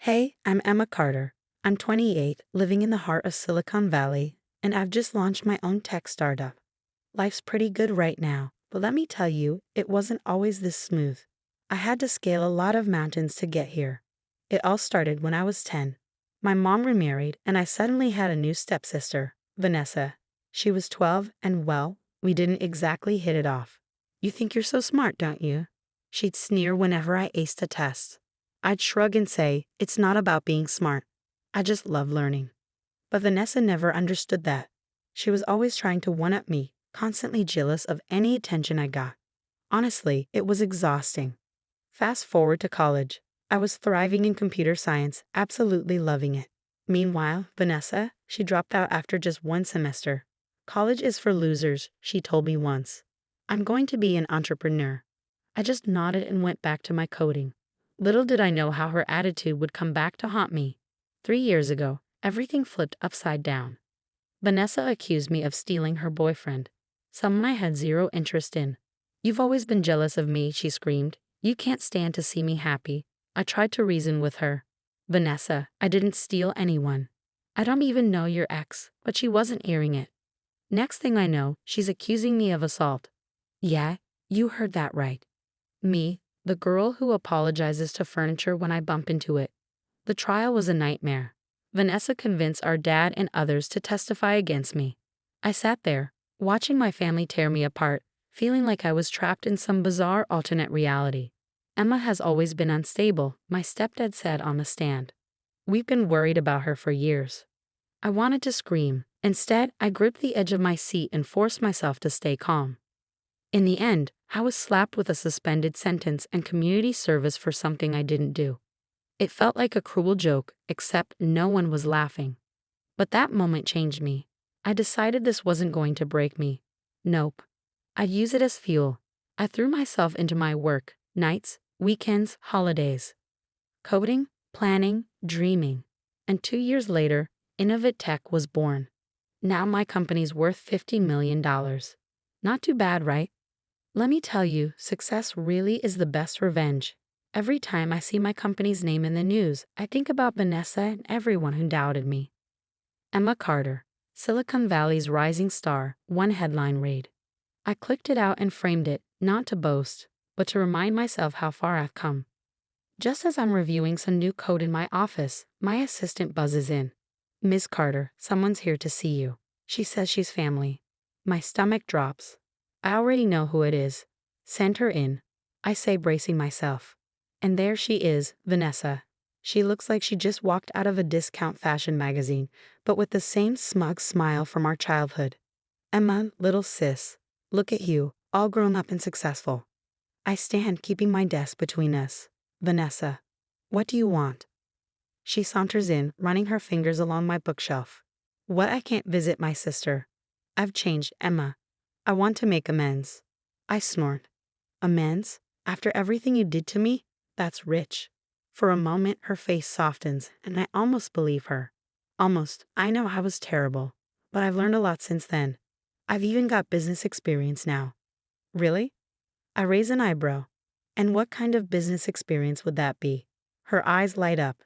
Hey, I'm Emma Carter. I'm 28, living in the heart of Silicon Valley, and I've just launched my own tech startup. Life's pretty good right now, but let me tell you, it wasn't always this smooth. I had to scale a lot of mountains to get here. It all started when I was 10. My mom remarried, and I suddenly had a new stepsister, Vanessa. She was 12, and well, we didn't exactly hit it off. You think you're so smart, don't you? She'd sneer whenever I aced a test. I'd shrug and say, it's not about being smart. I just love learning. But Vanessa never understood that. She was always trying to one-up me, constantly jealous of any attention I got. Honestly, it was exhausting. Fast forward to college. I was thriving in computer science, absolutely loving it. Meanwhile, Vanessa, she dropped out after just one semester. College is for losers, she told me once. I'm going to be an entrepreneur. I just nodded and went back to my coding. Little did I know how her attitude would come back to haunt me. 3 years ago, everything flipped upside down. Vanessa accused me of stealing her boyfriend, someone I had zero interest in. You've always been jealous of me, she screamed. You can't stand to see me happy. I tried to reason with her. Vanessa, I didn't steal anyone. I don't even know your ex, but she wasn't hearing it. Next thing I know, she's accusing me of assault. Yeah, you heard that right. Me, the girl who apologizes to furniture when I bump into it. The trial was a nightmare. Vanessa convinced our dad and others to testify against me. I sat there, watching my family tear me apart, feeling like I was trapped in some bizarre alternate reality. Emma has always been unstable, my stepdad said on the stand. We've been worried about her for years. I wanted to scream. Instead, I gripped the edge of my seat and forced myself to stay calm. In the end, I was slapped with a suspended sentence and community service for something I didn't do. It felt like a cruel joke, except no one was laughing. But that moment changed me. I decided this wasn't going to break me. Nope. I'd use it as fuel. I threw myself into my work, nights, weekends, holidays. Coding, planning, dreaming. And 2 years later, Innovate Tech was born. Now my company's worth $50 million. Not too bad, right? Let me tell you, success really is the best revenge. Every time I see my company's name in the news, I think about Vanessa and everyone who doubted me. Emma Carter, Silicon Valley's rising star, one headline read. I clicked it out and framed it, not to boast, but to remind myself how far I've come. Just as I'm reviewing some new code in my office, my assistant buzzes in. Miss Carter, someone's here to see you. She says she's family. My stomach drops. I already know who it is. Send her in, I say, bracing myself. And there she is, Vanessa. She looks like she just walked out of a discount fashion magazine, but with the same smug smile from our childhood. Emma, little sis, look at you, all grown up and successful. I stand, keeping my desk between us. Vanessa, what do you want? She saunters in, running her fingers along my bookshelf. What, I can't visit my sister. I've changed, Emma. I want to make amends. I snort. Amends? After everything you did to me? That's rich. For a moment, her face softens, and I almost believe her. Almost. I know I was terrible, but I've learned a lot since then. I've even got business experience now. Really? I raise an eyebrow. And what kind of business experience would that be? Her eyes light up.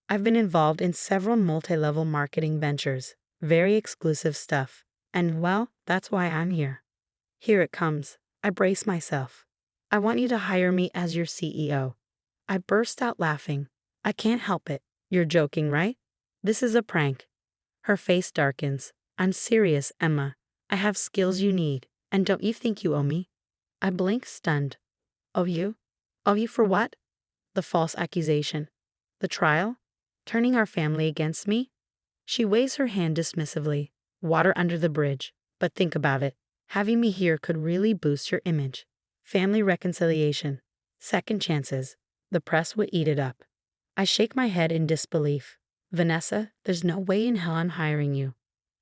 I've been involved in several multi-level marketing ventures, very exclusive stuff. And well, that's why I'm here. Here it comes. I brace myself. I want you to hire me as your CEO. I burst out laughing. I can't help it. You're joking, right? This is a prank. Her face darkens. I'm serious, Emma. I have skills you need. And don't you think you owe me? I blink, stunned. Owe you? Owe you for what? The false accusation. The trial? Turning our family against me? She waves her hand dismissively. Water under the bridge. But think about it. Having me here could really boost your image. Family reconciliation. Second chances. The press would eat it up. I shake my head in disbelief. Vanessa, there's no way in hell I'm hiring you.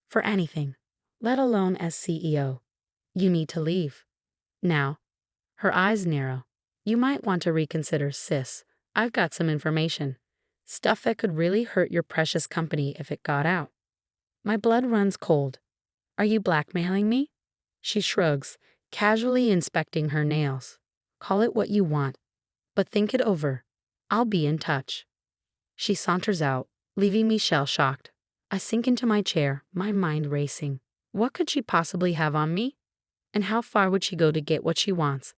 For anything. Let alone as CEO. You need to leave. Now. Her eyes narrow. You might want to reconsider, sis. I've got some information. Stuff that could really hurt your precious company if it got out. My blood runs cold. Are you blackmailing me? She shrugs, casually inspecting her nails. Call it what you want. But think it over. I'll be in touch. She saunters out, leaving me shell-shocked. I sink into my chair, my mind racing. What could she possibly have on me? And how far would she go to get what she wants?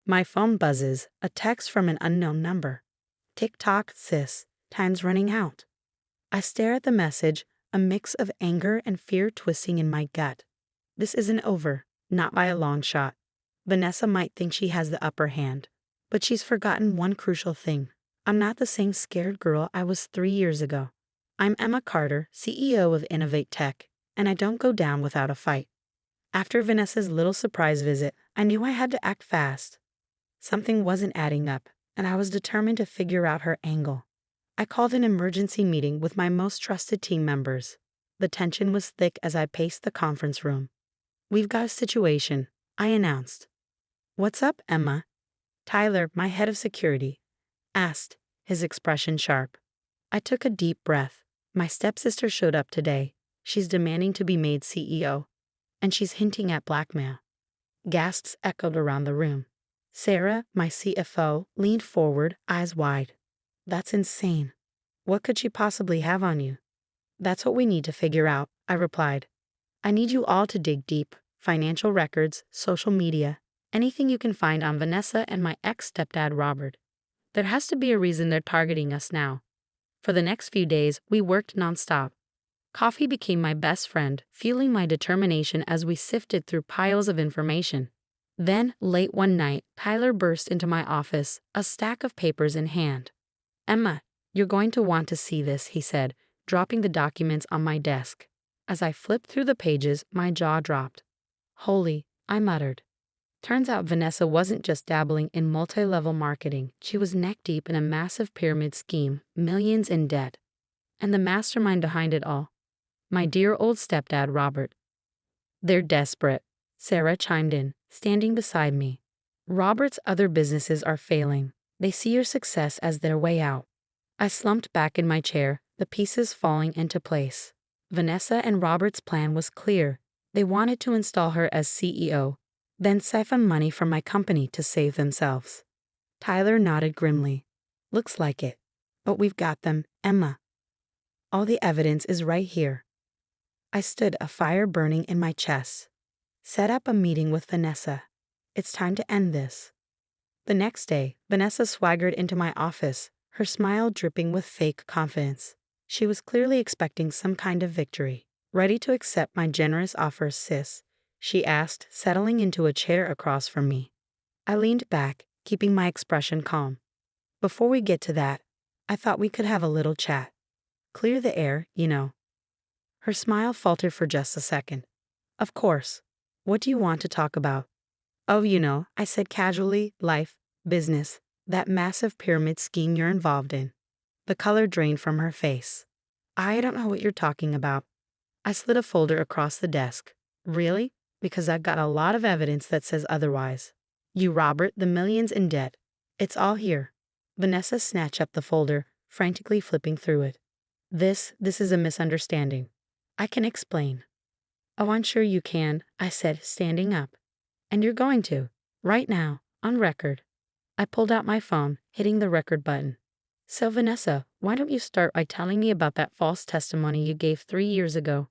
My phone buzzes, a text from an unknown number. Tick-tock, sis, time's running out. I stare at the message, a mix of anger and fear twisting in my gut. This isn't over, not by a long shot. Vanessa might think she has the upper hand, but she's forgotten one crucial thing. I'm not the same scared girl I was 3 years ago. I'm Emma Carter, CEO of Innovate Tech, and I don't go down without a fight. After Vanessa's little surprise visit, I knew I had to act fast. Something wasn't adding up, and I was determined to figure out her angle. I called an emergency meeting with my most trusted team members. The tension was thick as I paced the conference room. "We've got a situation," I announced. "What's up, Emma?" Tyler, my head of security, asked, his expression sharp. I took a deep breath. My stepsister showed up today. She's demanding to be made CEO, and she's hinting at blackmail. Gasps echoed around the room. Sarah, my CFO, leaned forward, eyes wide. "That's insane. What could she possibly have on you?" "That's what we need to figure out," I replied. "I need you all to dig deep. Financial records, social media, anything you can find on Vanessa and my ex-stepdad Robert. There has to be a reason they're targeting us now." For the next few days, we worked nonstop. Coffee became my best friend, fueling my determination as we sifted through piles of information. Then, late one night, Tyler burst into my office, a stack of papers in hand. "Emma, you're going to want to see this," he said, dropping the documents on my desk. As I flipped through the pages, my jaw dropped. "Holy," I muttered. Turns out Vanessa wasn't just dabbling in multi-level marketing. She was neck-deep in a massive pyramid scheme, millions in debt. And the mastermind behind it all? My dear old stepdad, Robert. "They're desperate," Sarah chimed in, standing beside me. "Robert's other businesses are failing. They see your success as their way out." I slumped back in my chair, the pieces falling into place. Vanessa and Robert's plan was clear. They wanted to install her as CEO, then siphon money from my company to save themselves. Tyler nodded grimly. "Looks like it. But we've got them, Emma. All the evidence is right here." I stood, a fire burning in my chest. "Set up a meeting with Vanessa. It's time to end this." The next day, Vanessa swaggered into my office, her smile dripping with fake confidence. She was clearly expecting some kind of victory. "Ready to accept my generous offer, sis?" she asked, settling into a chair across from me. I leaned back, keeping my expression calm. "Before we get to that, I thought we could have a little chat. Clear the air, you know." Her smile faltered for just a second. "Of course. What do you want to talk about?" "Oh, you know," I said casually, "life, business, that massive pyramid scheme you're involved in." The color drained from her face. "I don't know what you're talking about." I slid a folder across the desk. "Really? Because I've got a lot of evidence that says otherwise. You, Robert, the millions in debt. It's all here." Vanessa snatched up the folder, frantically flipping through it. This is a misunderstanding. I can explain." "Oh, I'm sure you can," I said, standing up. "And you're going to. Right now, on record." I pulled out my phone, hitting the record button. "So, Vanessa, why don't you start by telling me about that false testimony you gave 3 years ago?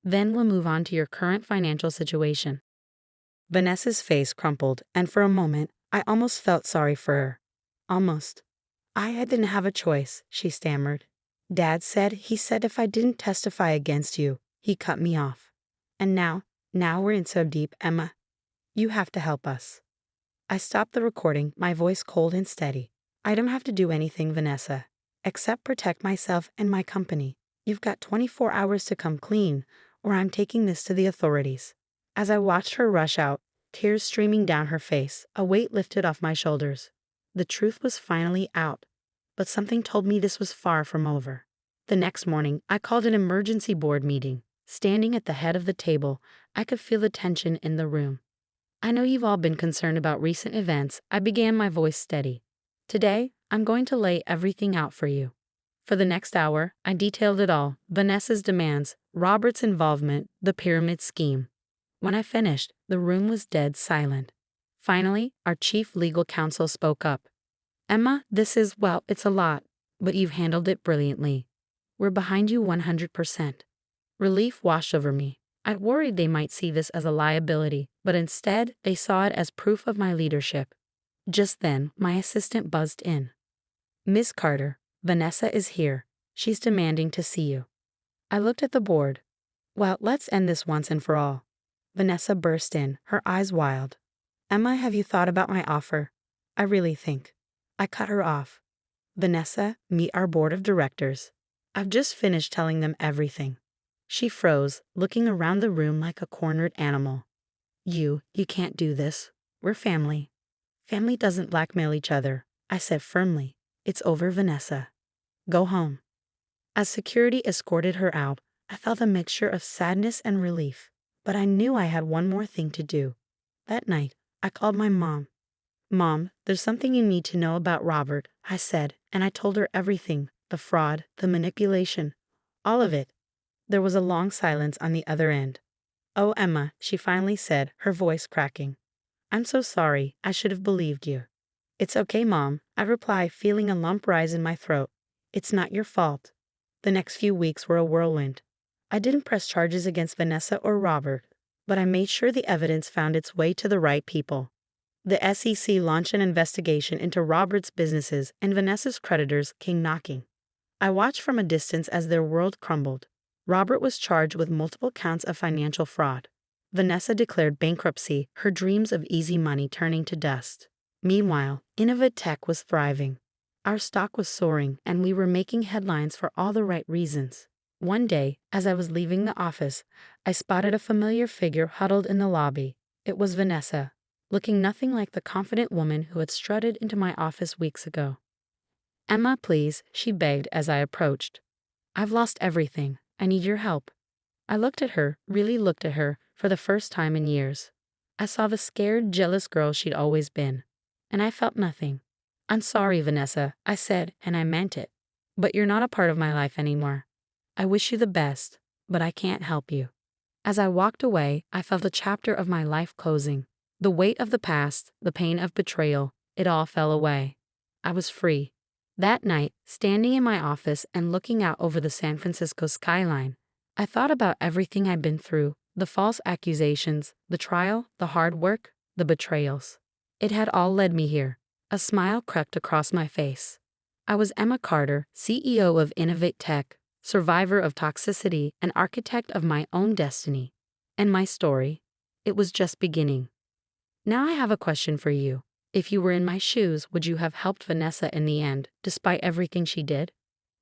Then we'll move on to your current financial situation." Vanessa's face crumpled, and for a moment, I almost felt sorry for her. Almost. "I didn't have a choice," she stammered. He said if I didn't testify against you, he cut me off. And now we're in so deep, Emma. You have to help us." I stopped the recording, my voice cold and steady. "I don't have to do anything, Vanessa, except protect myself and my company. You've got 24 hours to come clean, or I'm taking this to the authorities." As I watched her rush out, tears streaming down her face, a weight lifted off my shoulders. The truth was finally out, but something told me this was far from over. The next morning, I called an emergency board meeting. Standing at the head of the table, I could feel the tension in the room. "I know you've all been concerned about recent events," I began, my voice steady. "Today, I'm going to lay everything out for you." For the next hour, I detailed it all: Vanessa's demands, Robert's involvement, the pyramid scheme. When I finished, the room was dead silent. Finally, our chief legal counsel spoke up. "Emma, it's a lot. but you've handled it brilliantly. We're behind you 100%. Relief washed over me. I'd worried they might see this as a liability, but instead, they saw it as proof of my leadership. Just then, my assistant buzzed in. Miss Carter, Vanessa is here. She's demanding to see you. I looked at the board. Well, let's end this once and for all. Vanessa burst in, her eyes wild. Emma, have you thought about my offer? I really think. I cut her off. Vanessa, meet our board of directors. I've just finished telling them everything. She froze, looking around the room like a cornered animal. You can't do this. We're family. Family doesn't blackmail each other, I said firmly. It's over, Vanessa. Go home. As security escorted her out, I felt a mixture of sadness and relief, but I knew I had one more thing to do. That night, I called my mom. Mom, there's something you need to know about Robert, I said, and I told her everything, the fraud, the manipulation, all of it. There was a long silence on the other end. Oh, Emma, she finally said, her voice cracking. I'm so sorry, I should have believed you. It's okay, Mom, I replied, feeling a lump rise in my throat. It's not your fault. The next few weeks were a whirlwind. I didn't press charges against Vanessa or Robert, but I made sure the evidence found its way to the right people. The SEC launched an investigation into Robert's businesses, and Vanessa's creditors came knocking. I watched from a distance as their world crumbled. Robert was charged with multiple counts of financial fraud. Vanessa declared bankruptcy, her dreams of easy money turning to dust. Meanwhile, Innovatech was thriving. Our stock was soaring, and we were making headlines for all the right reasons. One day, as I was leaving the office, I spotted a familiar figure huddled in the lobby. It was Vanessa, looking nothing like the confident woman who had strutted into my office weeks ago. Emma, please, she begged as I approached. I've lost everything. I need your help. I looked at her, really looked at her, for the first time in years. I saw the scared, jealous girl she'd always been. And I felt nothing. I'm sorry, Vanessa, I said, and I meant it. But you're not a part of my life anymore. I wish you the best, but I can't help you. As I walked away, I felt a chapter of my life closing. The weight of the past, the pain of betrayal, it all fell away. I was free. That night, standing in my office and looking out over the San Francisco skyline, I thought about everything I'd been through, the false accusations, the trial, the hard work, the betrayals. It had all led me here. A smile crept across my face. I was Emma Carter, CEO of Innovatech, survivor of toxicity and architect of my own destiny. And my story? It was just beginning. Now I have a question for you. If you were in my shoes, would you have helped Vanessa in the end, despite everything she did?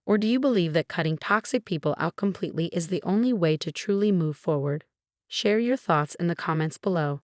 Or do you believe that cutting toxic people out completely is the only way to truly move forward? Share your thoughts in the comments below.